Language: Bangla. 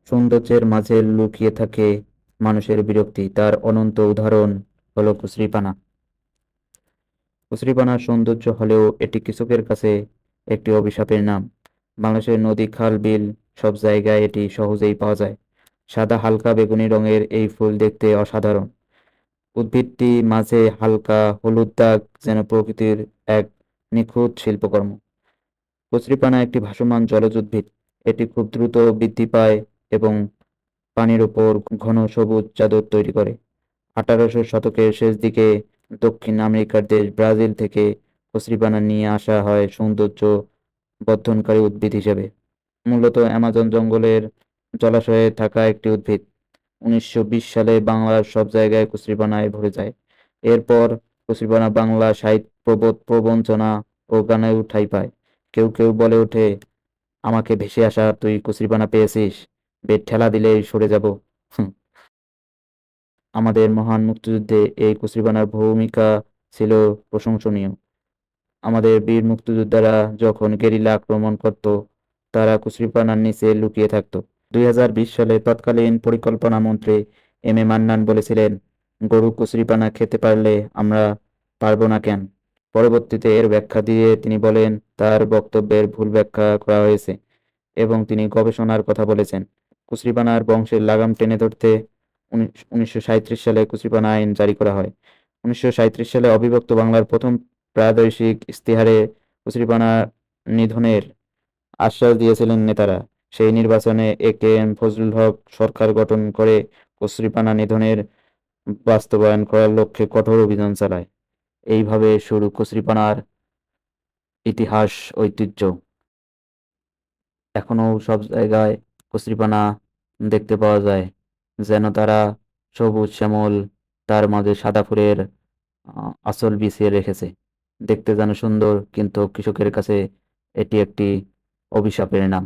সৌন্দর্যের মাঝে লুকিয়ে থাকে মানুষের বিরক্তি, তার অনন্ত উদাহরণ হলো কুশ্রীপানা। কুশ্রীপানার সৌন্দর্য হলেও এটি কৃষকের কাছে একটি অভিশাপের নাম। বাংলাদেশের নদী, খাল, বিল সব জায়গায় এটি সহজেই পাওয়া যায়। সাদা হালকা বেগুনি রঙের এই ফুল দেখতে অসাধারণ। উদ্ভিদটি মাঝে হালকা হলুদ দাগ, যেন প্রকৃতির এক নিখুঁত শিল্পকর্ম। কচুরিপানা একটি ভাসমান জলজ উদ্ভিদ। এটি খুব দ্রুত বৃদ্ধি পায় এবং পানির উপর ঘন সবুজ চাদর তৈরি করে। 1800 শতকের শেষ দিকে দক্ষিণ আমেরিকার দেশ ব্রাজিল থেকে কচুরিপানা নিয়ে আসা হয় সৌন্দর্য বর্ধনকারী উদ্ভিদ হিসেবে। মূলত অ্যামাজন জঙ্গলের জলাশয়ে থাকা একটি উদ্ভিদ। 1920 সালে বাংলার সব জায়গায় কচুরিপানায় ভরে যায়। এরপর কচুরিপানা বাংলা সাহিত্য, প্রবঞ্চনা ও গানে ঠাঁই পায়। কেউ কেউ বলে ওঠে, আমাকে ভেসে আসা, তুই কচুরিপানা পেয়েছিস, বেড ঠেলা দিলেই সরে যাব। হুম। আমাদের মহান মুক্তিযুদ্ধে এই কচুরিপানার ভূমিকা ছিল প্রশংসনীয়। আমাদের বীর মুক্তিযোদ্ধারা যখন গেরিলা আক্রমণ করত, তারা কচুরিপানার নিচে লুকিয়ে থাকত। 2020 সালে তৎকালীন পরিকল্পনা মন্ত্রী এম এ মান্নান বলেছিলেন, গরু কচুরিপানা খেতে পারলে আমরা পারবো না কেন? পরবর্তীতে এর ব্যাখ্যা দিয়ে তিনি বলেন, তার বক্তব্যের ভুল ব্যাখ্যা করা হয়েছে এবং তিনি গবেষণার কথা বলেছেন। কচুরিপানার বংশের লাগাম টেনে ধরতে 1937 সালে কচুরিপানা আইন জারি করা হয়। 1937 সালে অবিভক্ত বাংলার প্রথম প্রাদেশিক ইশতেহারে কচুরিপানা নিধনের আশ্বাস দিয়েছিলেন নেতারা। সেই নির্বাচনে এ কে এম ফজলুল হক সরকার গঠন করে কচুরিপানা নিধনের বাস্তবায়ন করার লক্ষ্যে কঠোর অভিযান চালায়। এইভাবে শুরু কচুরিপানার ইতিহাস, ঐতিহ্য। এখনো সব জায়গায় কচুরিপানা দেখতে পাওয়া যায়, যেন তারা সবুজ শ্যামল, তার মাঝে সাদা ফুলের আঁচল বিছিয়ে রেখেছে। দেখতে যেন সুন্দর, কিন্তু কৃষকের কাছে এটি একটি অভিশাপের নাম।